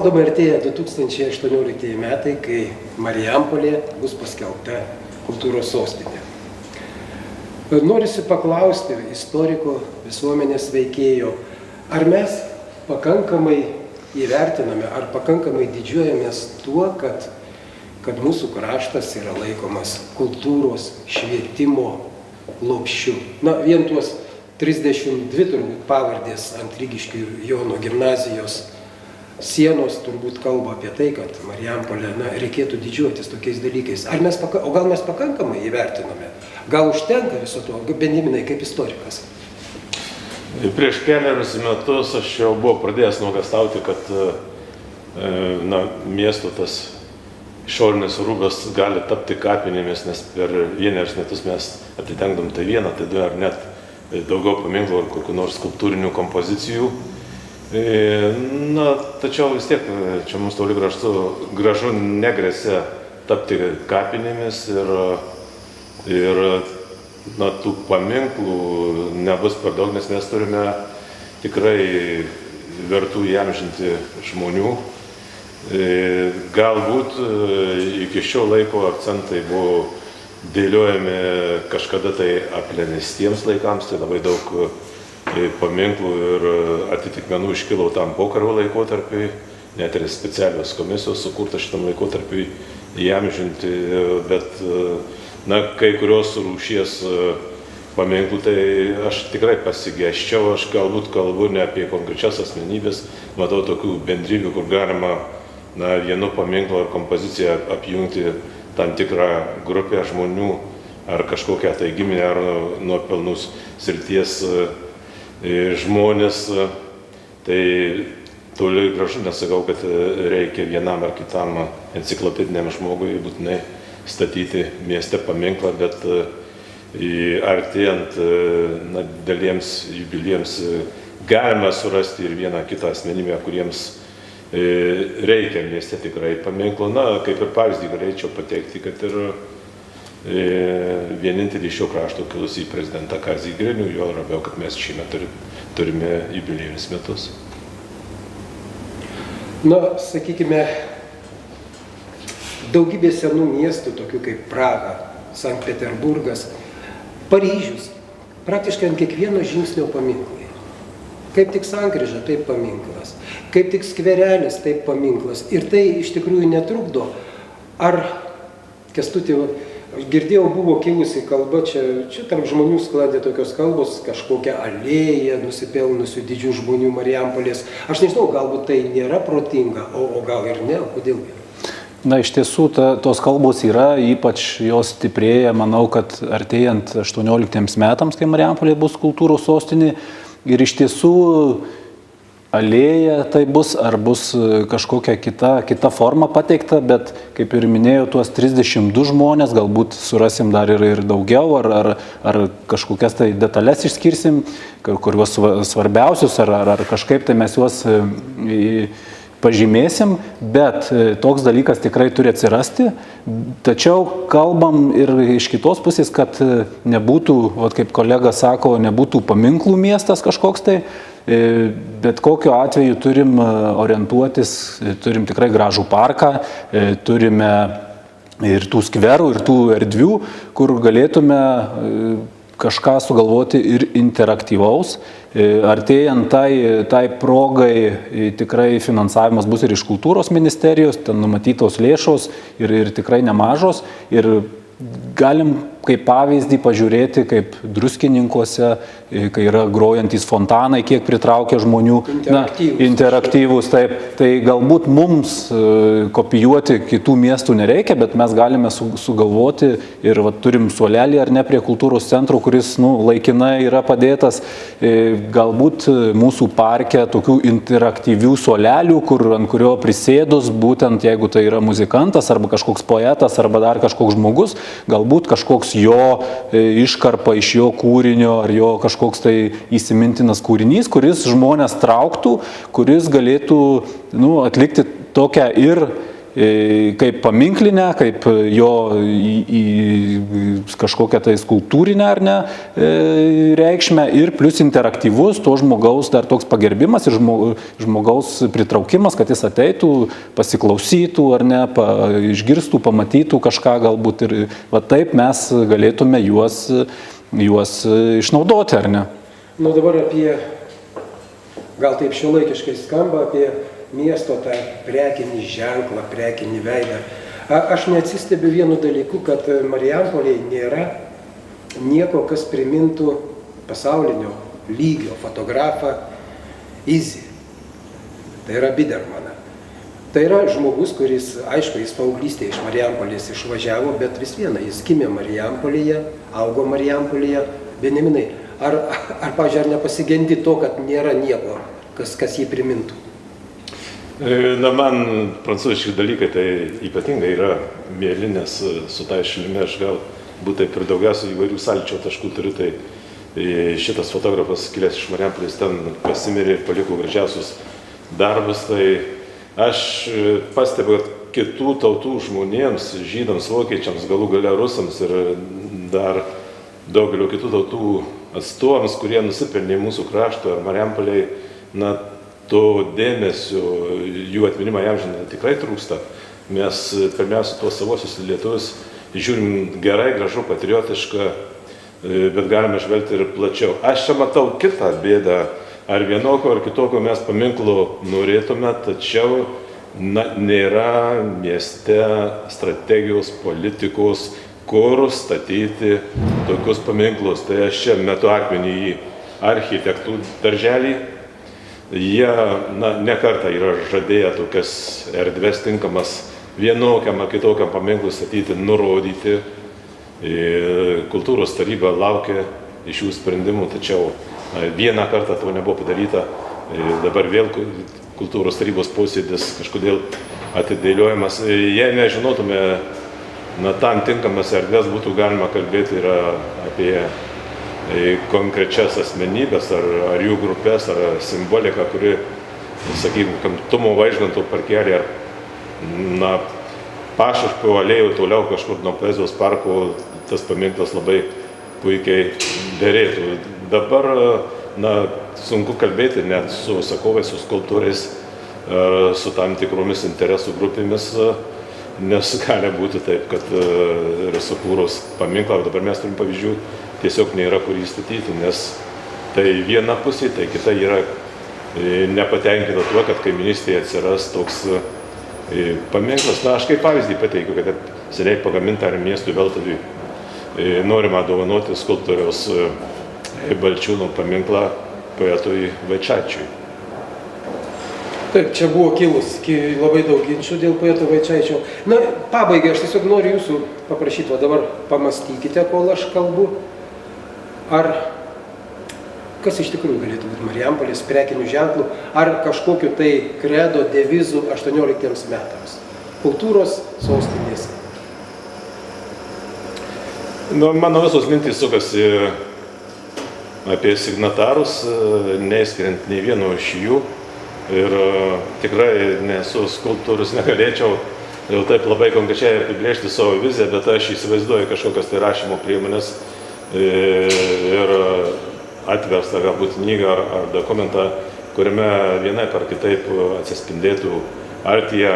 Nenumaldomai artėja 2018 metai, kai Marijampolė bus paskelbta kultūros sostinė. Norisi paklausti istoriko, visuomenės veikėjo, ar mes pakankamai įvertiname, ar pakankamai didžiuojamės tuo, kad mūsų kraštas yra laikomas kultūros, švietimo lopšiu. Na, vien tuos 32 turbūt pavardės ant Rygiškių Jono gimnazijos sienos turbūt kalba apie tai, kad Marijampolė, reikėtų didžiuotis tokiais dalykais. O gal mes pakankamai įvertiname? Gal užtenka viso to? Benjaminai, kaip istorikas? Prieš keliarius metus aš jau buvau pradėjęs nuogąstauti, kad miesto tas išorinis rūbas gali tapti kapinėmis, nes per vienerius metus mes atidengdom tai vieną, tai du ar net daugiau paminklų ar kokių nors skulptūrinių kompozicijų. Tačiau vis tiek čia mums toli gražu negresia tapti kapinėmis ir tų paminklų nebus per daug, nes mes turime tikrai vertų įamžinti žmonių. Galbūt iki šio laiko akcentai buvo dėliojami kažkada tai apleistiems laikams, tai labai daug paminklų ir atitikmenų iškilo tam pokario laikotarpiui, net ir specialios komisijos sukurta šitam laikotarpiui įamžinti, bet kai kurios rūšies paminklų, tai aš tikrai pasigesčiau, aš galbūt kalbu ne apie konkrečias asmenybės, matau tokių bendrybių, kur galima vienu paminklu ar kompoziciją apjungti tam tikrą grupę žmonių ar kažkokią tai giminę ar nuopelnus srities žmonės, tai toli gražu nesakau, kad reikia vienam ar kitam enciklopediniam žmogui būtinai statyti mieste paminklą, bet artėjant dideliems jubiliejams galima surasti ir vieną kitą asmenybę, kuriems reikia mieste tikrai paminklo. Kaip ir pavyzdį galėčiau pateikti, kad ir vienintelį šio krašto kilusį prezidentą Kazį Grinių, jo labiau, kad mes šiemet turime jubiliejinius metus. Sakykime, daugybė senų miestų, tokių kaip Praga, Sankt Peterburgas, Paryžius, praktiškai ant kiekvieno žingsnio paminklai. Kaip tik sankryža, taip paminklas. Kaip tik skverelis, taip paminklas. Ir tai iš tikrųjų netrukdo. Ar, Kęstuti, girdėjau, buvo kilusi kalba, čia tarp žmonių sklandė tokios kalbos, kažkokia alėja nusipelnusių didžių žmonių Marijampolės. Aš nežinau, galbūt tai nėra protinga, o gal ir ne, o kodėl nėra? Iš tiesų, tos kalbos yra, ypač jos stiprėja, manau, kad artėjant 18 metams, kai Marijampolė bus kultūros sostinė, ir iš tiesų alėja tai bus, ar bus kažkokia kita forma pateikta, bet kaip ir minėjau, tuos 32 žmonės, galbūt surasim dar ir daugiau, ar kažkokias tai detalės išskirsim, kuriuos svarbiausius, ar kažkaip tai mes juos pažymėsim, bet toks dalykas tikrai turi atsirasti. Tačiau kalbam ir iš kitos pusės, kad nebūtų, kaip kolega sako, nebūtų paminklų miestas kažkoks tai, bet kokiu atveju turim orientuotis, turim tikrai gražų parką, turime ir tų skverų, ir tų erdvių, kur galėtume kažką sugalvoti ir interaktyvaus. Artėjant tai progai tikrai finansavimas bus ir iš kultūros ministerijos, ten numatytos lėšos ir tikrai nemažos. Ir galim kaip pavyzdį pažiūrėti, kaip Druskininkuose, kai yra grojantys fontanai, kiek pritraukia žmonių. Interaktyvūs, taip. Tai galbūt mums kopijuoti kitų miestų nereikia, bet mes galime sugalvoti ir turim suolelį ar ne prie kultūros centro, kuris laikinai yra padėtas. Galbūt mūsų parke tokių interaktyvių suolelių, ant kurio prisėdus, būtent jeigu tai yra muzikantas arba kažkoks poetas arba dar kažkoks žmogus, galbūt kažkoks jo iškarpa iš jo kūrinio ar jo kažkoks tai įsimintinas kūrinys, kuris žmonės trauktų, kuris galėtų atlikti tokią ir kaip paminklinę, kaip jo į kažkokią tai skulptūrinę ar ne reikšmę ir plus interaktyvus to žmogaus dar toks pagerbimas ir žmogaus pritraukimas, kad jis ateitų, pasiklausytų ar ne, išgirstų, pamatytų kažką galbūt ir va taip mes galėtume juos išnaudoti, ar ne? Nu dabar apie, gal taip šiuolaikiškai skamba, apie miesto tą prekinį ženklą, prekinį veidą. Aš neatsistebiu vienu dalyku, kad Marijampolėje nėra nieko, kas primintų pasaulinio lygio fotografą Izzy. Tai yra Bidermaną. Tai yra žmogus, kuris, aišku, jis paauglystėje iš Marijampolės išvažiavo, bet vis viena, jis gimė Marijampolėje, augo Marijampolėje. Benjaminai, pavyzdžiui, ar nepasigendi to, kad nėra nieko, kas jį primintų? Na, man prancūziški dalykai tai ypatingai yra mėly, nes su tai šalimi aš gal būt taip ir daugiausiai įvairių sąlyčio taškų turiu, tai šitas fotografas kilęs iš Marijampolės ten pasimirė ir paliko gražiausius darbus, tai aš pastebiu, kad kitų tautų žmonėms, žydams, vokiečiams, galų gale rusams ir dar daugelio kitų tautų atstovams, kurie nusipelnė mūsų krašto ar Marijampolėje, na, to dėmesio, jų atminimą įamžinti tikrai trūksta. Mes pirmiausia tuos savosius lietuvius žiūrim gerai, gražu, patriotišką, bet galime žvelgti ir plačiau. Aš čia matau kitą bėdą, ar vienokio ar kitokio mes paminklo norėtume, tačiau nėra mieste strategijos, politikos, kur statyti tokius paminklus. Tai aš čia metu akmenį į architektų darželį. Jie ne kartą yra žadėję tokias erdves tinkamas vienokiam ar kitokiam paminklui statyti, nurodyti. Kultūros taryba laukia iš jų sprendimų, tačiau vieną kartą to nebuvo padaryta. Dabar vėl kultūros tarybos posėdis kažkodėl atidėliojamas. Jei nežinotume, tam tinkamas erdves būtų galima kalbėti ir apie konkrečias asmenybės, ar jų grupės, ar simboliką, kuri, sakykime, Tumo Vaižganto parkelį, ar Pašašpio alėjų toliau kažkur nuo Poezijos parko, tas paminklas labai puikiai derėtų. Dabar, sunku kalbėti net su užsakovais, su skulptūrais, su tam tikromis interesų grupėmis, nes gali būti taip, kad ir sukūrus paminklą, dabar mes turim pavyzdžių, tiesiog nėra kur įstatyti, nes tai viena pusė, tai kita yra nepatenkinta tuo, kad kaiminystėje atsiras toks paminklas. Aš kaip pavyzdį pateikiu, kad seniai pagaminta ar miestui Veltaviui norima dovanoti skulptoriaus Balčiūno paminklą poetui Vaičaičiui. Taip, čia buvo kilus labai daug ginčių dėl poeto Vaičaičio. Pabaigai aš tiesiog noriu jūsų paprašyti, o dabar pamastykite, kol aš kalbu. Ar kas iš tikrųjų galėtų būti Marijampolės prekinių ženklų, ar kažkokiu tai kredo devizų 18 metams? Kultūros sostinėse. Mano visos mintys sukasi apie signatarus, neįskiriant nei vieno iš jų. Ir tikrai nesu skulptorius, negalėčiau jau taip labai konkrečiai apibrėžti savo viziją, bet aš įsivaizduoju kažkokias tai rašymo priemonės ir atverstą galbūt knygą ar dokumentą, kuriame vienaip ar kitaip atsispindėtų ar tie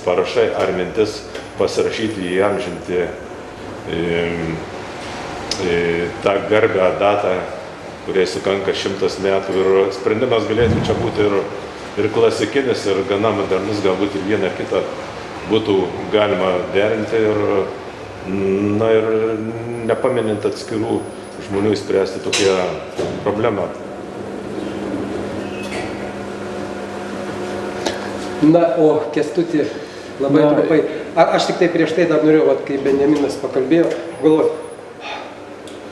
parašai, ar mintis pasirašyti, įamžinti tą garbę datą, kuriai sukanka 100 metų. Ir sprendimas galėtų čia būti ir klasikinis, ir gana modernus, galbūt ir vieną kitą būtų galima derinti ir nepaminint atskirų žmonių įspręsti tokią problemą. O Kęstuti, labai trumpai. Aš tik tai prieš tai dar norėjau, kai Benjaminas pakalbėjo, galvoju,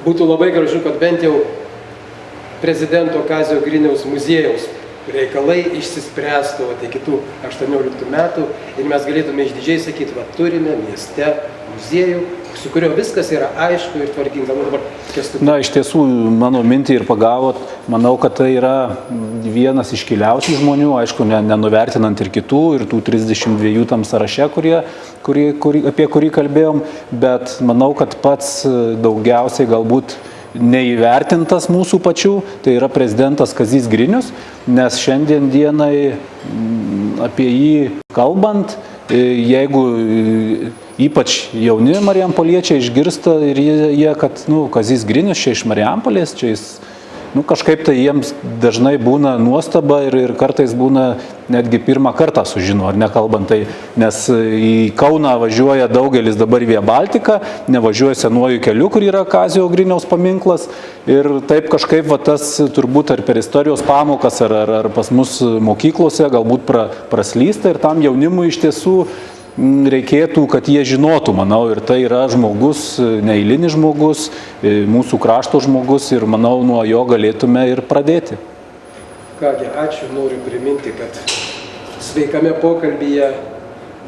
būtų labai gražu, kad bent jau prezidento Kazio Griniaus muziejaus reikalai išsispręstų iki kitų 18 metų ir mes galėtume išdidžiai sakyti, turime mieste muziejų, su kurio viskas yra aišku ir tvarkinga. Nu, dabar Kęstutis. Na, iš tiesų, mano mintį ir pagavot. Manau, kad tai yra vienas iškiliausių žmonių, aišku, nenuvertinant ir kitų, ir tų 32 tam sąraše, apie kurį kalbėjom, bet manau, kad pats daugiausiai galbūt neįvertintas mūsų pačių, tai yra prezidentas Kazys Grinius, nes šiandien dienai apie jį kalbant, jeigu ypač jauni marijampoliečiai išgirsta ir jie, kad Kazys Grinius čia iš Marijampolės, čia jis kažkaip tai jiems dažnai būna nuostaba ir kartais būna netgi pirmą kartą sužino, ar nekalbant tai, nes į Kauną važiuoja daugelis dabar Via Baltica, nevažiuoja senuoju keliu, kur yra Kazio Griniaus paminklas ir taip kažkaip tas turbūt ar per istorijos pamokas, ar pas mus mokyklose galbūt praslysta ir tam jaunimui iš tiesų reikėtų, kad jie žinotų, manau, ir tai yra žmogus, neeilinis žmogus, mūsų krašto žmogus ir manau, nuo jo galėtume ir pradėti. Kągi, ačiū, noriu priminti, kad sveikame pokalbyje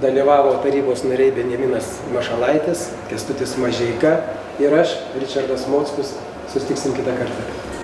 dalyvavo tarybos nariai Benjaminas Mašalaitis, Kęstutis Mažeika ir aš, Ričardas Mockus. Susitiksim kitą kartą.